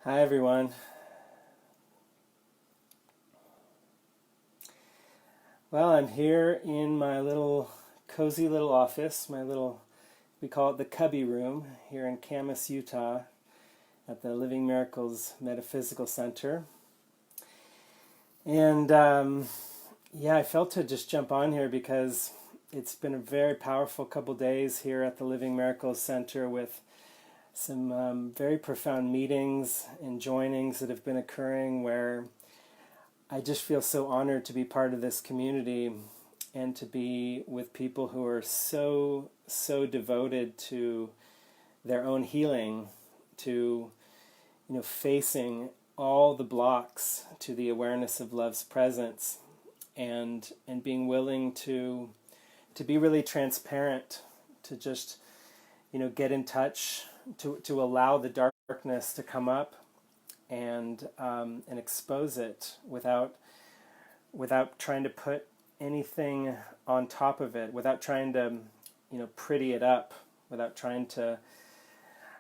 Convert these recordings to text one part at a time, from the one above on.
Hi everyone. Well, I'm here in my little cozy little office, we call it the Cubby Room here in Camas, Utah at the Living Miracles Metaphysical Center. And yeah, I felt to just jump on here because it's been a very powerful couple days here at the Living Miracles Center with some very profound meetings and joinings that have been occurring where I just feel so honored to be part of this community and to be with people who are so devoted to their own healing, to facing all the blocks to the awareness of love's presence, and being willing to be really transparent, to just get in touch, to allow the darkness to come up and expose it without trying to put anything on top of it, without trying to pretty it up, without trying to.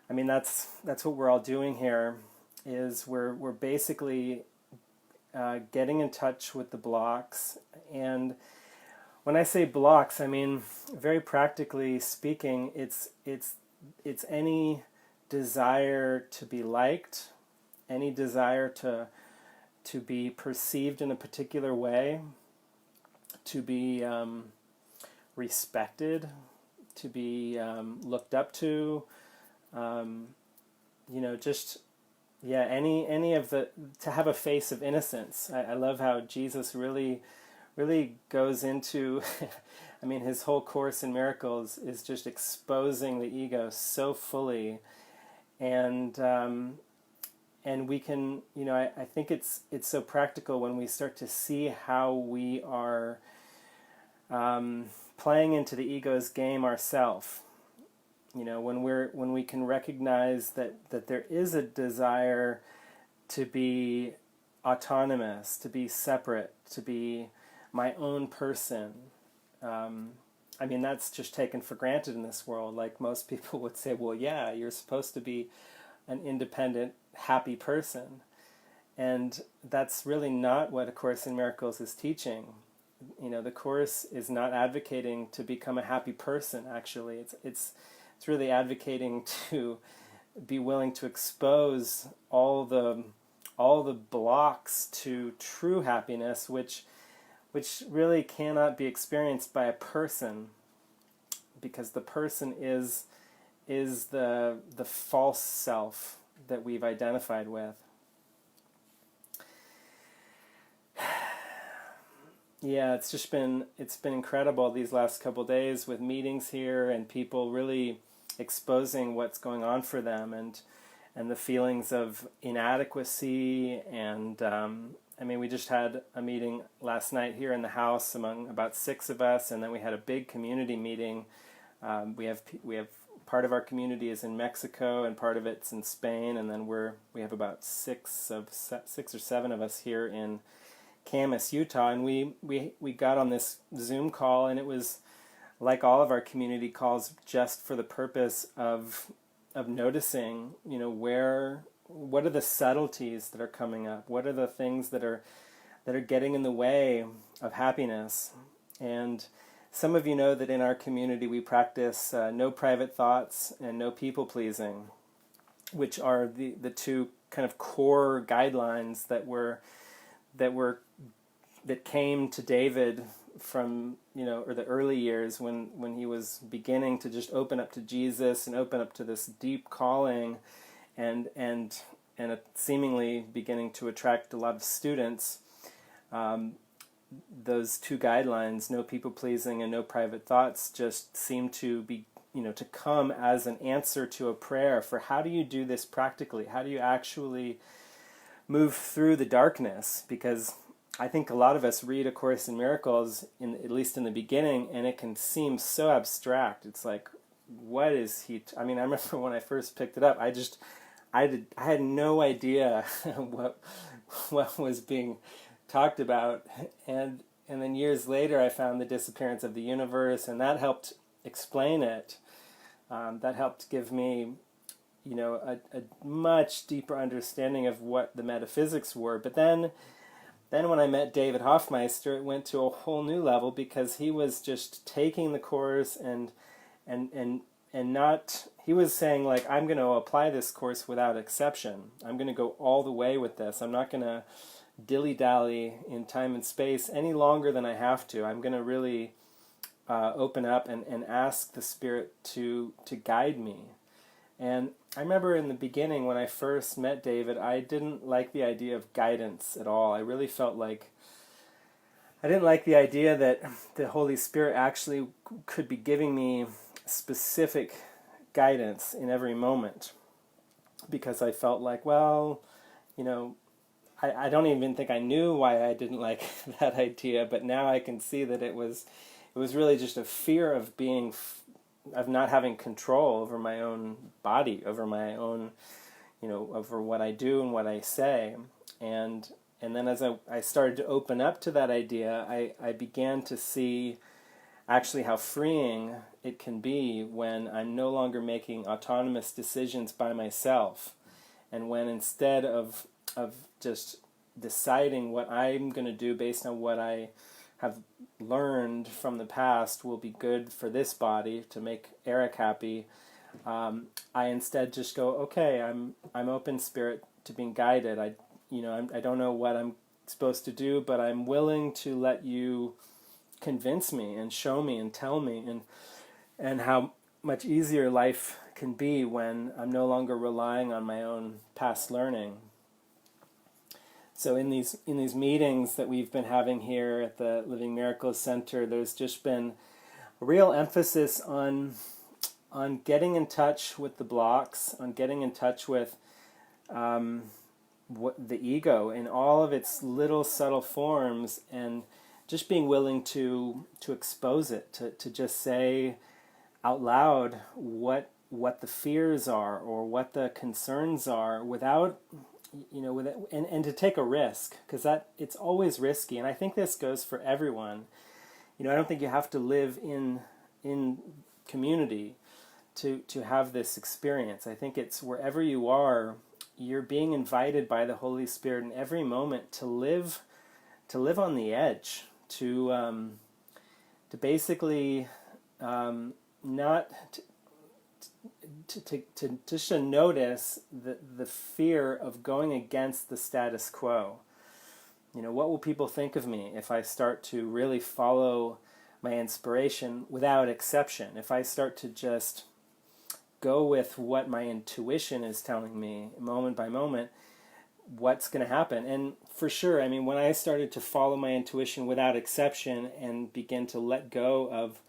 I mean, that's what we're all doing here. Is we're basically getting in touch with the blocks. And when I say blocks, I mean very practically speaking, it's any desire to be liked, any desire to be perceived in a particular way, to be respected, to be looked up to, just any of the, to have a face of innocence. I love how Jesus really goes into. I mean, his whole Course in Miracles is just exposing the ego so fully, and we can, I think it's so practical when we start to see how we are playing into the ego's game ourselves. When we can recognize that there is a desire to be autonomous, to be separate, to be my own person. I mean, that's just taken for granted in this world. Like most people would say, well, yeah, you're supposed to be an independent, happy person. And that's really not what A Course in Miracles is teaching. The Course is not advocating to become a happy person, actually. It's really advocating to be willing to expose all the blocks to true happiness, which really cannot be experienced by a person, because the person is the false self that we've identified with. Yeah, it's been incredible these last couple days with meetings here and people really exposing what's going on for them, and the feelings of inadequacy. And I mean, we just had a meeting last night here in the house among about 6 of us, and then we had a big community meeting. We have part of our community is in Mexico and part of it's in Spain, and then we have about 6 or 7 of us here in Camas, Utah, and we got on this Zoom call, and it was like all of our community calls, just for the purpose of noticing, what are the subtleties that are coming up, what are the things that are getting in the way of happiness. And some of you know that in our community we practice no private thoughts and no people pleasing, which are the two kind of core guidelines that came to David from, or the early years when he was beginning to just open up to Jesus and open up to this deep calling, and seemingly beginning to attract a lot of students. Those two guidelines, no people pleasing and no private thoughts, just seem to be, to come as an answer to a prayer for how do you do this practically? How do you actually move through the darkness? Because I think a lot of us read A Course in Miracles, at least in the beginning, and it can seem so abstract. It's like, what is he? I mean, I remember when I first picked it up, I had no idea what was being talked about, and then years later, I found The Disappearance of the Universe, and that helped explain it. That helped give me a much deeper understanding of what the metaphysics were. But then when I met David Hoffmeister, it went to a whole new level, because he was just taking the course and and and not, he was saying, like, I'm going to apply this course without exception. I'm going to go all the way with this. I'm not going to dilly-dally in time and space any longer than I have to. I'm going to really open up and ask the Spirit to guide me. And I remember in the beginning, when I first met David, I didn't like the idea of guidance at all. I really felt like I didn't like the idea that the Holy Spirit actually could be giving me specific guidance in every moment, because I felt like, well, I don't even think I knew why I didn't like that idea, but now I can see that it was really just a fear of of not having control over my own body, over my own, over what I do and what I say. And then as I started to open up to that idea, I began to see actually how freeing it can be when I'm no longer making autonomous decisions by myself, and when instead of just deciding what I'm going to do based on what I have learned from the past will be good for this body to make Eric happy, I instead just go, okay, I'm open spirit to being guided. I don't know what I'm supposed to do, but I'm willing to let you convince me and show me and tell me, and how much easier life can be when I'm no longer relying on my own past learning. So in these meetings that we've been having here at the Living Miracles Center, there's just been a real emphasis on getting in touch with the blocks, on getting in touch with what the ego in all of its little subtle forms, and just being willing to expose it, to just say out loud what the fears are or what the concerns are, without and to take a risk, because it's always risky. And I think this goes for everyone. I don't think you have to live in community to have this experience. I think it's wherever you are, you're being invited by the Holy Spirit in every moment to live on the edge, to basically not to just to notice the fear of going against the status quo. What will people think of me if I start to really follow my inspiration without exception? If I start to just go with what my intuition is telling me moment by moment, what's going to happen? And for sure, when I started to follow my intuition without exception and begin to let go of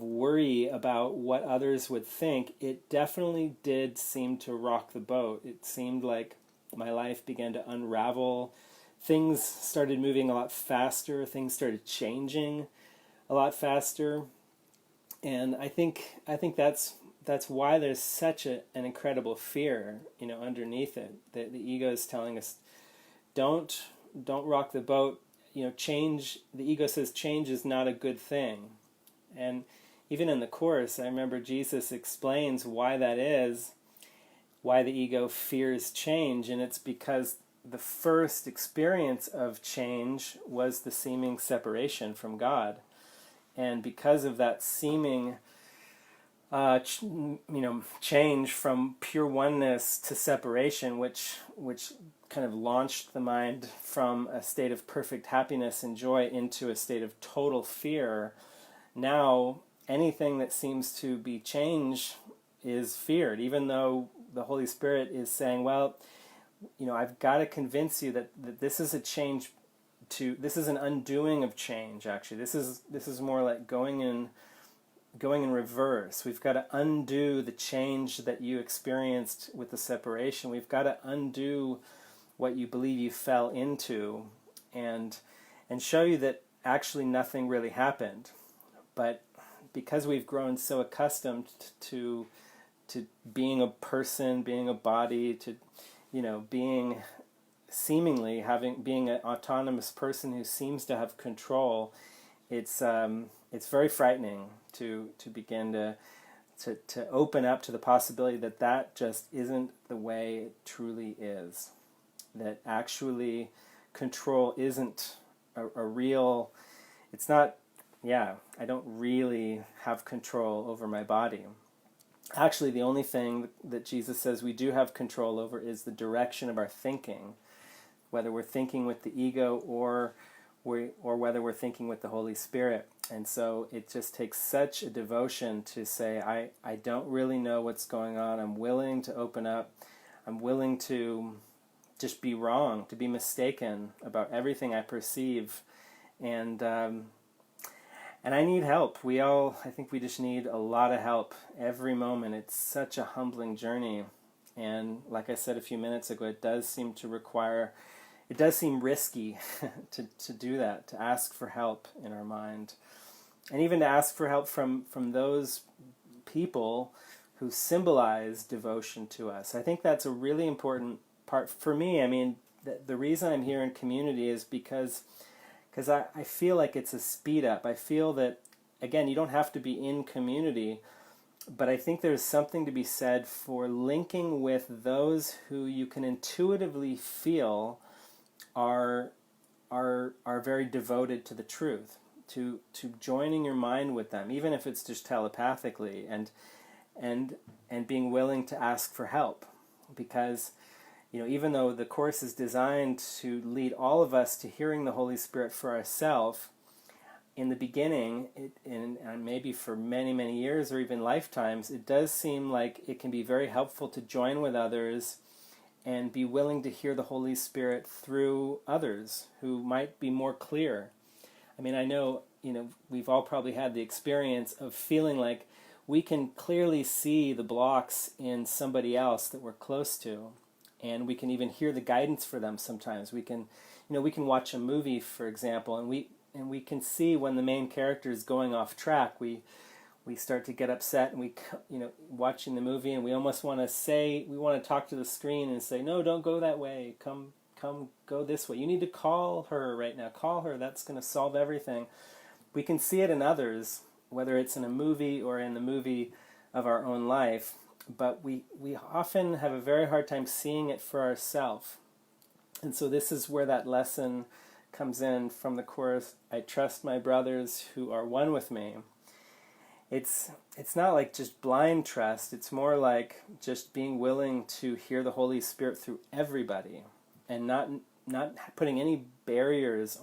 worry about what others would think, it definitely did seem to rock the boat. It seemed like my life began to unravel. Things started moving a lot faster. Things started changing a lot faster. And I think that's why there's such an incredible fear, underneath it. The ego is telling us, don't rock the boat. Change. The ego says change is not a good thing. And even in the Course, I remember Jesus explains why that is, why the ego fears change, and it's because the first experience of change was the seeming separation from God. And because of that seeming change from pure oneness to separation, which kind of launched the mind from a state of perfect happiness and joy into a state of total fear, now anything that seems to be change is feared, even though the Holy Spirit is saying, well, I've got to convince you that this is a change this is an undoing of change, actually. This is more like going in reverse. We've got to undo the change that you experienced with the separation. We've got to undo what you believe you fell into, and show you that actually nothing really happened. But because we've grown so accustomed to being a person, being a body, to being an autonomous person who seems to have control, it's very frightening to begin to open up to the possibility that that just isn't the way it truly is. That actually control isn't a real, it's not, I don't really have control over my body. Actually, the only thing that Jesus says we do have control over is the direction of our thinking, whether we're thinking with the ego or whether we're thinking with the Holy Spirit. And so it just takes such a devotion to say, I don't really know what's going on. I'm willing to open up. I'm willing to just be wrong, to be mistaken about everything I perceive. And I need help. I think we just need a lot of help every moment. It's such a humbling journey. And like I said a few minutes ago, it does seem risky to do that, to ask for help in our mind. And even to ask for help from those people who symbolize devotion to us. I think that's a really important part for me. I mean, the reason I'm here in community is because I feel like it's a speed up. I feel that, again, you don't have to be in community, but I think there's something to be said for linking with those who you can intuitively feel are very devoted to the truth, to joining your mind with them, even if it's just telepathically, and being willing to ask for help. Because, even though the Course is designed to lead all of us to hearing the Holy Spirit for ourselves, in the beginning, and maybe for many, many years or even lifetimes, it does seem like it can be very helpful to join with others and be willing to hear the Holy Spirit through others who might be more clear. I mean, I know, we've all probably had the experience of feeling like we can clearly see the blocks in somebody else that we're close to, and we can even hear the guidance for them sometimes. We can watch a movie, for example, and we can see when the main character is going off track. We start to get upset, and watching the movie, and we almost want to talk to the screen and say, no, don't go that way. Come, go this way. You need to call her right now. Call her. That's going to solve everything. We can see it in others, whether it's in a movie or in the movie of our own life, but we often have a very hard time seeing it for ourselves. And so this is where that lesson comes in from the Course. I trust my brothers who are one with me. It's not like just blind trust. It's more like just being willing to hear the Holy Spirit through everybody, and not putting any barriers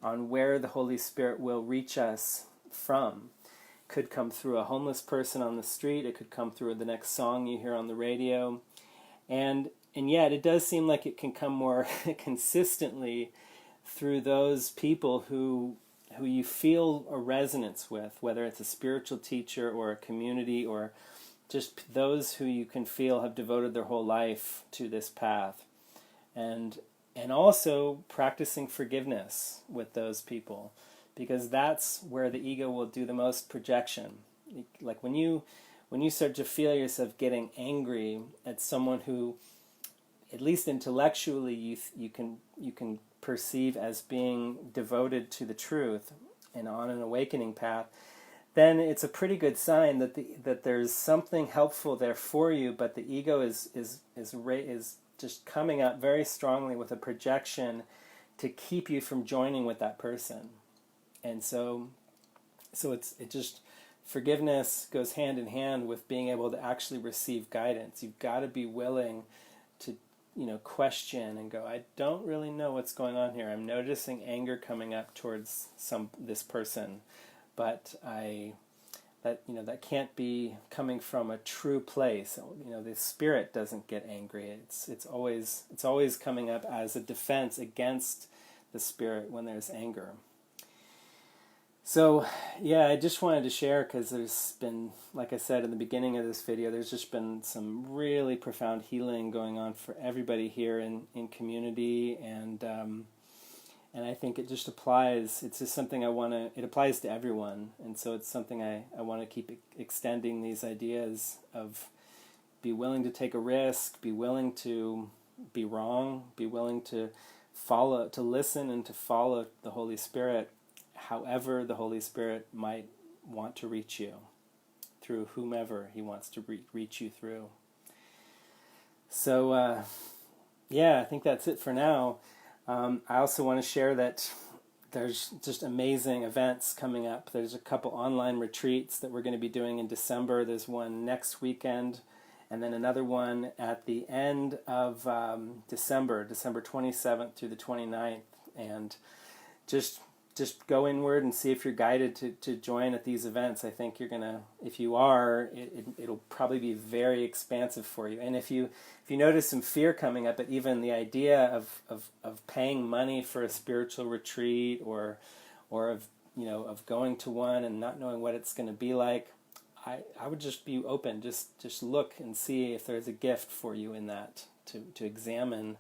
on where the Holy Spirit will reach us from. It could come through a homeless person on the street. It could come through the next song you hear on the radio, and yet it does seem like it can come more consistently through those people who you feel a resonance with, whether it's a spiritual teacher or a community or just those who you can feel have devoted their whole life to this path. And also practicing forgiveness with those people, because that's where the ego will do the most projection. Like when you start to feel yourself getting angry at someone who, at least intellectually, you can perceive as being devoted to the truth and on an awakening path, then it's a pretty good sign that there's something helpful there for you, but the ego is just coming up very strongly with a projection to keep you from joining with that person. And so forgiveness goes hand in hand with being able to actually receive guidance. You've got to be willing to question and go, I don't really know what's going on here. I'm noticing anger coming up towards this person, but that can't be coming from a true place. The spirit doesn't get angry. It's always coming up as a defense against the spirit when there's anger. So, I just wanted to share, because there's been, like I said in the beginning of this video, there's just been some really profound healing going on for everybody here in community, and I think it just applies. It's just something it applies to everyone, and so it's something I want to keep extending these ideas of be willing to take a risk, be willing to be wrong, be willing to listen and to follow the Holy Spirit, however the Holy Spirit might want to reach you. through whomever he wants to reach you through. So, yeah, I think that's it for now. I also want to share that there's just amazing events coming up. There's a couple online retreats that we're going to be doing in December. There's one next weekend, and then another one at the end of December 27th through the 29th. And just go inward and see if you're guided to join at these events. I think you're gonna, if you are, it'll probably be very expansive for you. And if you notice some fear coming up at even the idea of paying money for a spiritual retreat, or of going to one and not knowing what it's going to be like, I would just be open. Just look and see if there's a gift for you in that, to examine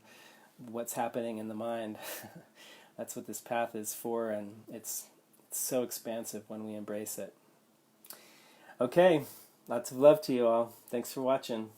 what's happening in the mind. That's what this path is for, and it's so expansive when we embrace it. Okay, lots of love to you all. Thanks for watching.